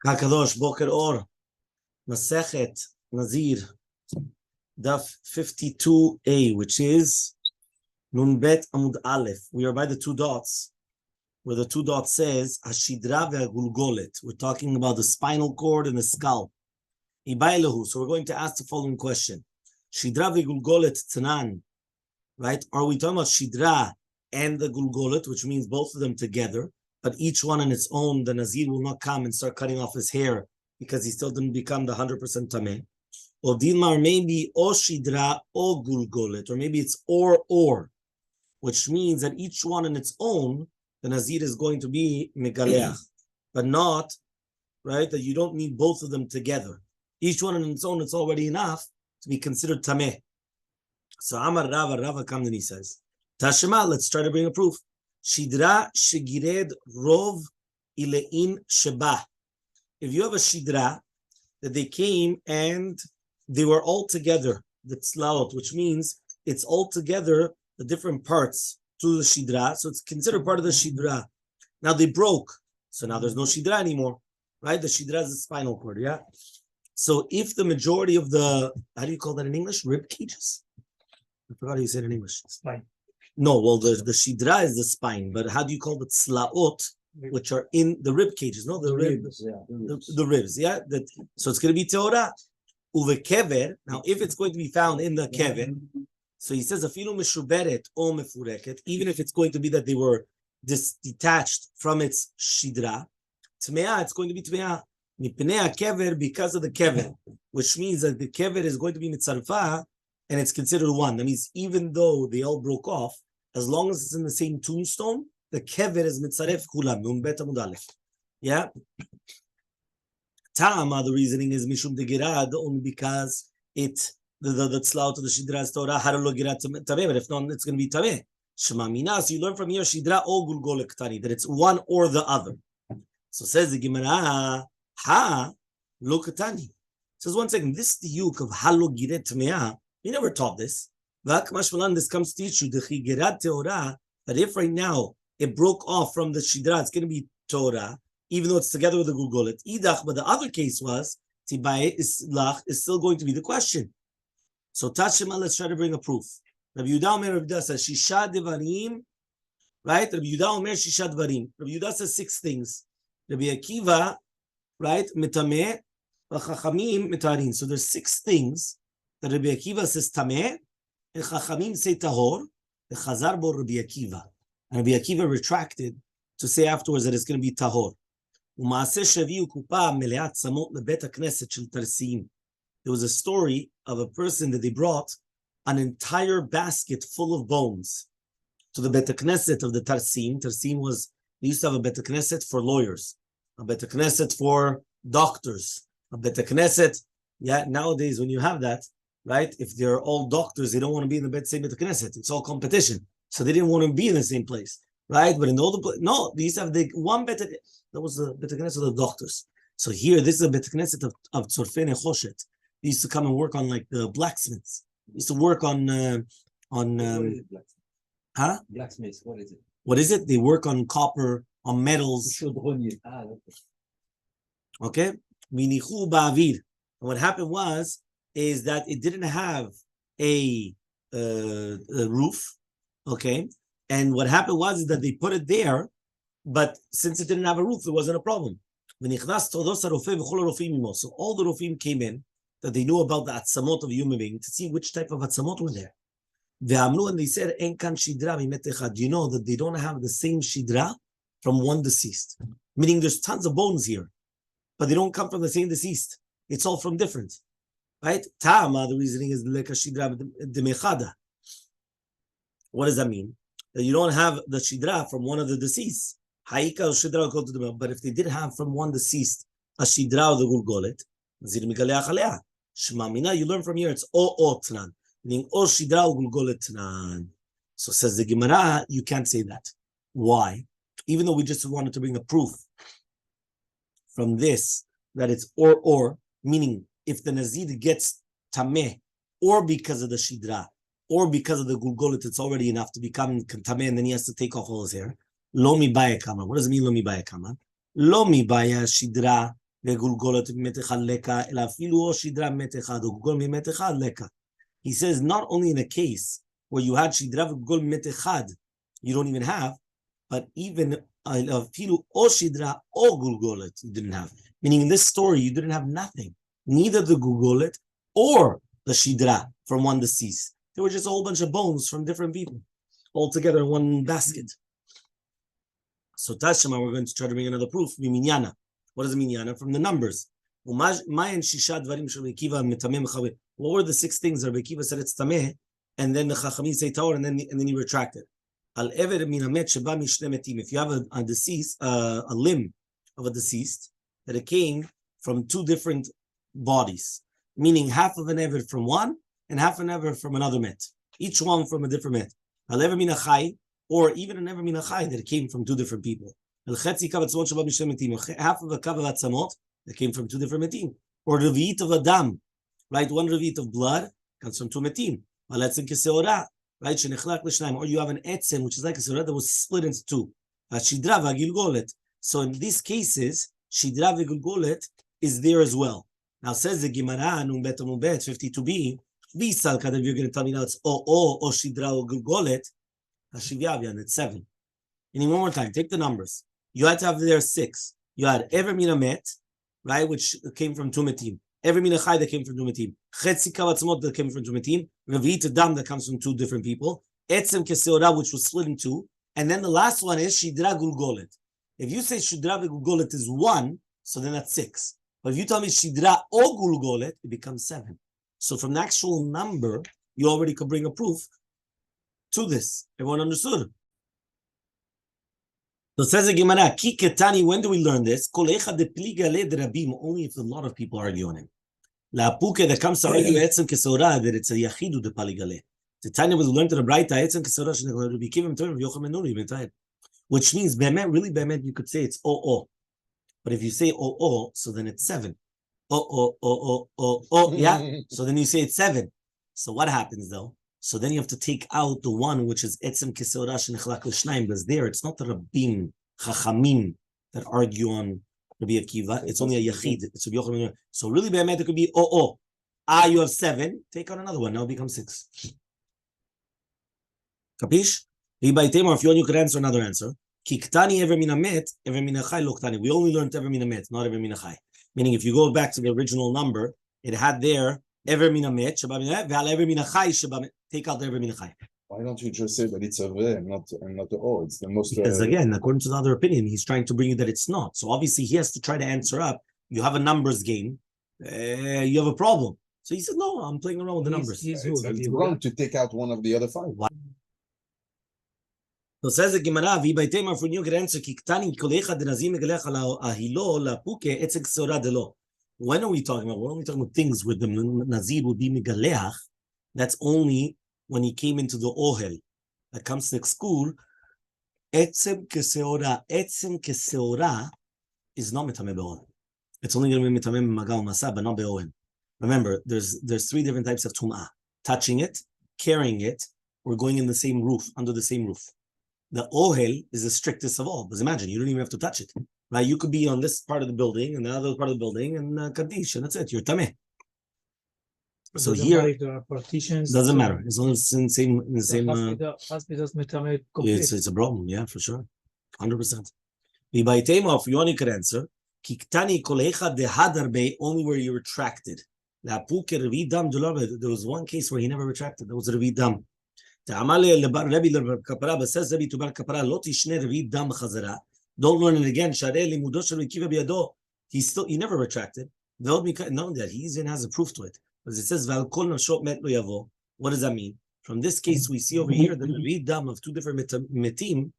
Hakadosh Boker Or, Masechet Nazir Daf 52a, which is Nun Bet Amud Aleph. We are by the two dots, where the two dots says Hashidra ve'agulgolet. We're talking about the spinal cord and the skull. Ibailahu. So we're going to ask the following question: Shidra ve'gulgolet tanan. Right? Are we talking about Shidra and the gulgolet, which means both of them together, but each one on its own? The Nazir will not come and start cutting off his hair because he still didn't become the 100% tameh. Or Dilmar, maybe o Shidra o gulgolet, or maybe it's or, which means that each one on its own, the Nazir is going to be megaleach, but not, right, that you don't need both of them together. Each one on its own, it's already enough to be considered tameh. So Amar Rava comes and he says, Tashema, let's try to bring a proof. Shidra shegired rov ilein sheba. If you have a shidra that they came and they were all together, the tzlaot, which means it's all together, the different parts to the shidra, so it's considered part of the shidra. Now they broke, so now there's no shidra anymore, right? The shidra is the spinal cord, yeah? So if the majority of the, how do you call that in English? Rib cages? I forgot how you said it in English. Spine. No, well, the shidra is the spine, but how do you call the tzlaot, which are in the rib cages? No, the ribs. Yeah, the ribs, yeah? So it's going to be teorah. Uve kever. Now, if it's going to be found in the kever, so he says, afilu meshuberet o mefureket, even if it's going to be that they were detached from its shidra, tmeah, it's going to be tmeah. Mipnei kever, because of the kever, which means that the kever is going to be mitzarfa, and it's considered one. That means even though they all broke off, as long as it's in the same tombstone, the kever is mitzaref kulam. Nun bet amud aleph. Yeah. Ta'ama, the reasoning is mishum de girad, only because the tzlaut of the shidra is Torah haralo girad tameh, but if not, it's going to be tameh. Shema mina. So you learn from here shidra o gulgol ktani, that it's one or the other. So says the Gemara, ha lo ktani. Says 1 second, this diyuk of halo girad tameh. You never taught this. This comes to teach you that if right now it broke off from the shidra, it's going to be Torah, even though it's together with the gulgolet. Idach, but the other case was Tibaye Islach is still going to be the question. So Tashema, let's try to bring a proof. Rabbi Yudah says Shisha Devarim, right? Rabbi Yudah Omer Shisha Devarim. Rabbi Yudah says 6 things. Rabbi Akiva, right? Mitameh, Chachamim Mitarin. So there's 6 things. The Rabbi Akiva says tameh, and Chachamim say tahor, the Chazar bo Rabbi Akiva. And Rabbi Akiva retracted to say afterwards that it's going to be tahor. There was a story of a person that they brought an entire basket full of bones to the Bet Knesset of the Tarsim. Tarsim was, they used to have a Bet Knesset for lawyers, a Bet Knesset for doctors, a Bet Knesset. Yeah, nowadays when you have that, right? If they're all doctors, they don't want to be in the same Bet Knesset. It's all competition. So they didn't want to be in the same place, right? But in all the no, they used to have the one Bet. That was the Bet Knesset of the doctors. So here, this is a Bet Knesset of Tzorfei Nechoshet. They used to come and work on like the blacksmiths. They used to work on blacksmiths. What is it? What is it? They work on copper, on metals. Okay, minichu ba'avir. And what happened is that it didn't have a roof, okay? And what happened is that they put it there, but since it didn't have a roof, there wasn't a problem. So all the rofim came in, that they knew about the atzamot of human being, to see which type of atzamot were there. And they said, do you know that they don't have the same shidra from one deceased? Meaning there's tons of bones here, but they don't come from the same deceased. It's all from different. Right? Ta'ama, the reasoning is leka shidra demechada. What does that mean? That you don't have the shidra from one of the deceased. Haika shidra go to the, but if they did have from one deceased a shidra of the gulgolet, nazir migaleach alea. Shema mina, you learn from here, it's o tnan, meaning o shidra gulgolet tnan. So says the Gemara, you can't say that. Why? Even though we just wanted to bring a proof from this that it's or, meaning if the Nazir gets tameh, or because of the shidra, or because of the gulgolet, it's already enough to become tameh, and then he has to take off all his hair. Lo mi baya kama. What does it mean, lo mi baya kama? לא מבעיה שדרה וגולגולת ממת אחד לקה, אלא אפילו שדרה ממת אחד, או גולגול ממת אחד לקה. He says, not only in a case where you had shidra וגולגול ממת אחד, you don't even have, but even אפילו או shidra או גולגולת you didn't have. Meaning in this story, you didn't have nothing. Neither the gulgolet or the shidra from one deceased. There were just a whole bunch of bones from different people, all together in one basket. So Tashema, we're going to try to bring another proof. Minyana. What does it mean, Yana? From the numbers. What were the 6 things that Rabbi Akiva said it's tameh, and then the Chachamim say Taor, and then he retracted? If you have a deceased, a limb of a deceased, that it came from 2 different bodies, meaning half of an eved from one and half an eved from another met, each one from a different met. Or even an eved min achai that it came from 2 different people. Half of a kav of atzamot that came from 2 different metim. Or revi'it of adam, right? 1 revi'it of blood comes from 2 metim. Right? Or you have an etzem, which is like a seorah that was split into 2. Shidra v'gilgolet. So in these cases, shidra v'gilgolet is there as well. Now says the Gemara, Nun Bet Amud Bet 52b, V'sal kad you're going to tell me now it's o shidra or gilgolet, hashivyav, it's 7. Meaning one more time, take the numbers. You had to have there 6. You had ever mina met, right, which came from 2 metim. Ever mina chai that came from 2 metim. Chetzi kavatzmot that came from 2 metim. Revi'it dam that comes from 2 different people. Etzem keseora, which was split in 2. And then the last one is shidra gulgolet. If you say shidra gulgolet is 1, so then that's 6. But if you tell me shidra o gulgolet, it becomes 7. So from the actual number, you already could bring a proof to this. Everyone understood? So says the Gemara, Ki ketani, when do we learn this? Only if a lot of people argue on him. La puke that comes to argue etzem keseora that it's a yachidu de paligale. The Tanya was learned to the bright etzem keseora shenechol be given to Yochel Menuri b'tayit, which means bemet, really bemet, you could say it's o. But if you say o, so then it's 7. O, yeah. So then you say it's 7. So what happens though? So then you have to take out the one which is etzem keseora shenechlak l'shnayim, because there it's not the Rabbim, Chachamim that argue on Rabbi Akiva. It's only a yachid. It's Rabbi Yochanan. So really, be'emet it could be o. You have 7. Take out another one. Now it becomes 6. Capish? If you want, you could answer another answer. Kiktani ever mina met, ever mina chai lo ktani. We only learned ever mina met, not ever mina chai. Meaning, if you go back to the original number, it had there ever mina met, ve'al ever mina chai. Take out the ever mina chai. Why don't you just say that it's a ve and not the o? It's the most. Because again, according to the other opinion, he's trying to bring you that it's not. So obviously, he has to try to answer up. You have a numbers game. You have a problem. So he said, "No, I'm playing around with the numbers." It's wrong to take out one of the other 5. Why? So says the Gemara, "V'baytema for you could answer kiktani kolecha denazim megalech ala ahilo la puke etzek seora delo." When are we talking about? We're only talking about things where the nazir would be megaleach. That's only when he came into the ohel that comes next school. Etzem keseora is not metameh be'ohen. It's only going to be metameh magal masa, but not be'ohen. Remember, there's 3 different types of tum'ah: touching it, carrying it, or going in the same roof, under the same roof. The ohel is the strictest of all. Because imagine, you don't even have to touch it. Right? You could be on this part of the building and the other part of the building, and kaddish, and that's it. You're tameh. So here, partitions doesn't matter. As long as it's in the same. It's a problem, yeah, for sure, 100%. If you only could answer, only where you retracted. There was one case where he never retracted. That was Rabbi Dam. Says Rabbi to Bar Kapara, don't learn it again. He never retracted. Not that he even has a proof to it. Because it says, what does that mean? From this case, we see over here that the read-dam of 2 different metim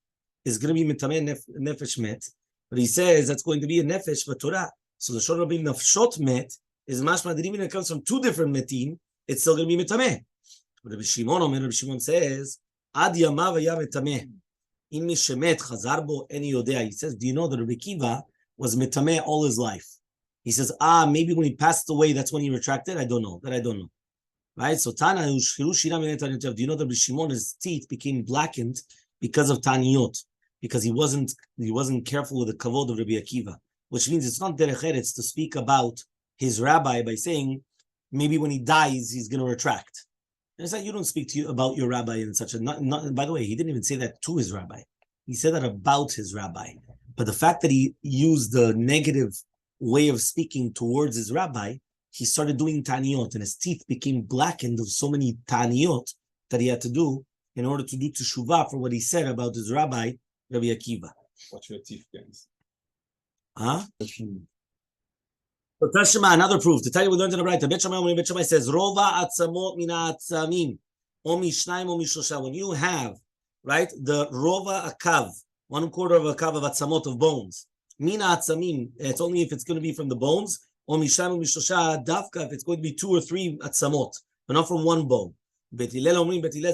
is going to be metameh nefesh met. But he says that's going to be a nefesh v'torah. So the shor rabim nafshot met is mashma that even if it comes from 2 different metim, it's still going to be metameh. But Rabbi Shimon says, ad yamav haya metameh. Im mishemet chazar bo eni yodea. He says, do you know that Rabbi Akiva was metameh all his life? He says, maybe when he passed away, that's when he retracted. I don't know. Right? So Tana, do you know that Rabbi Shimon's teeth became blackened because of Taniyot? because he wasn't careful with the kavod of Rabbi Akiva, which means it's not derech eretz to speak about his rabbi by saying maybe when he dies he's going to retract. It's like you don't speak about your rabbi in such a. Not, by the way, he didn't even say that to his rabbi. He said that about his rabbi. But the fact that he used the negative way of speaking towards his rabbi, he started doing ta'aniyot, and his teeth became blackened of so many ta'aniyot that he had to do in order to do teshuvah for what he said about his rabbi, Rabbi Akiva. Watch your teeth, guys. Huh? So Tashma, another proof. To tell you, we learned in the Braita. Bet Shammai says, Rova atzamot mina atzamim, o mishnaim o mishlosha. When you have, right, the Rova akav, 1/4 of a kav of atzamot of bones, mina atzamim, it's only if it's going to be from the bones, o mishnaim o mishlosha dafka, if it's going to be 2 or 3 atzamot, but not from one bone. Bet Hillel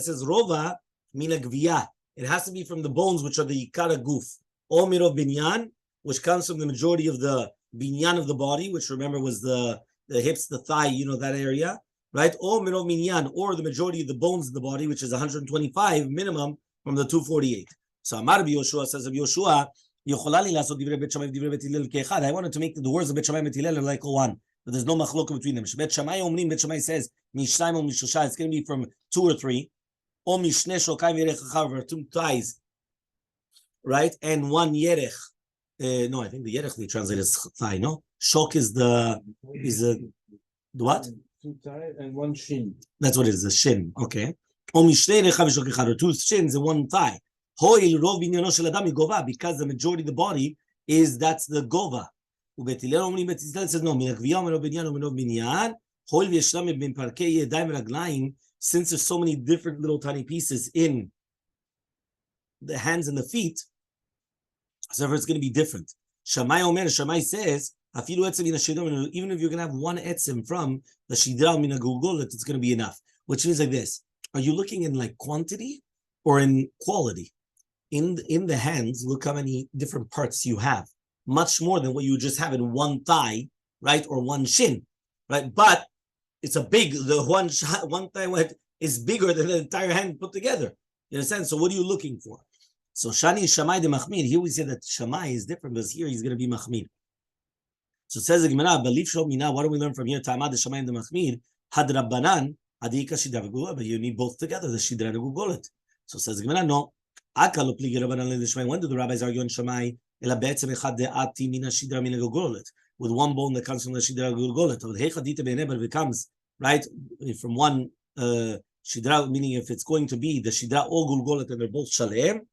says, Rova mina gviya. It has to be from the bones, which are the ikara guf, o mirov binyan, which comes from the majority of the binyan of the body, which remember was the hips, the thigh, that area, right? Or minov minyan, or the majority of the bones of the body, which is 125 minimum from the 248. So Amar Rabbi Yoshua says of Yoshua, I wanted to make the words of Bet Shammai and Bet Hillel like one, but there's no machlokah between them. Bet Shammai Omrim, Bet Shammai says Mishnaim or Mishosha, it's going to be from 2 or 3, or Mishne Shokai Yerech 2 thighs, right? And 1 yerech. No, I think the yerech they translate as thigh. No, shok is the what? 2 thigh and 1 shin. That's what it is, a shin. Okay. Or 2 shins and 1 thigh. Because the majority of the body that's the gova. Says no. Since there's so many different little tiny pieces in the hands and the feet, so it's going to be different. Shammai says, even if you're going to have 1 etzim from the shidra min hagulgolet, it's going to be enough. Which means like this: are you looking in like quantity or in quality? In the hands, look how many different parts you have. Much more than what you just have in 1 thigh, right, or 1 shin, right? But it's the one thigh is bigger than the entire hand put together. You understand? So what are you looking for? So Shani Shammai de Machmir. Here we say that Shammai is different because here he's going to be Machmir. So it says the Gemara, believe Shomina. What do we learn from here? Ta'amad de Shammai de Machmir. Had Rabbanan adika shidra v'gugolet. But you need both together, the shidra and gugolet. So it says the Gemara, no. Akal pligi Rabbanan le Shammai. When do the rabbis argue on Shammai? Ela be'etzem echad de'ati mina shidra mina gugolet. With 1 bone that comes from the shidra gugolet. But hechadita be'nebel becomes right from 1 shidra, meaning if it's going to be the shidra or gugolet and they're both shalem.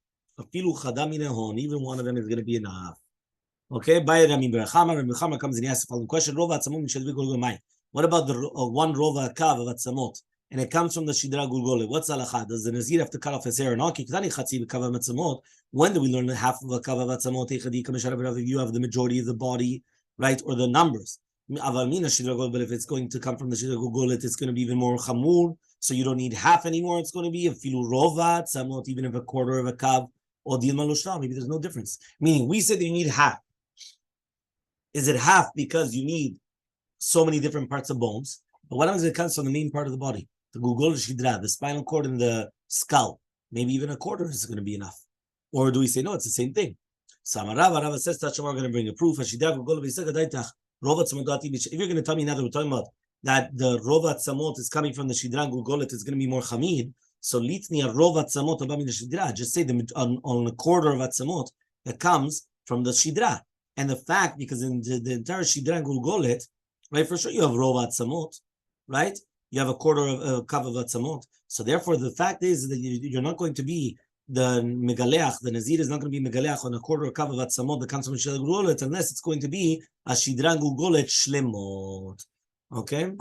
Even one of them is going to be enough. Okay, Rabbi comes and he asks the following question: what about the 1 rova kav of atzamot, and it comes from the shidra gulgolet? What's halacha? Does the nazir have to cut off his hair or not? When do we learn half of a kav of atzamot? You have the majority of the body, right, or the numbers. But if it's going to come from the shidra gulgolet, it's going to be even more chamur. So you don't need half anymore. It's going to be a filu rova atzamot, even if 1/4 of a kav. Or maybe there's no difference. Meaning, we said that you need half. Is it half because you need so many different parts of bones? But what happens if it comes from the main part of the body? The gugol shidra, the spinal cord and the skull. Maybe even 1/4 is going to be enough. Or do we say, no, it's the same thing? Rava says, we're going to bring a proof. If you're going to tell me now that we're talking about that the rova tzamot is coming from the shidra gugolet, it's going to be more chamid. So litni a rova tzamot abba min shidra. Just say on 1/4 of atzamot that comes from the shidra. And the fact, because in the entire shidra gulgolet, right, for sure you have rova atzamot, right? You have 1/4 of a kav of atzamot. So therefore, the fact is that you're not going to be the megaleach. The nazir is not going to be megaleach on 1/4 of kav of atzamot that comes from shidra gulgolet, unless it's going to be a shidra gulgolet shlemot. Okay.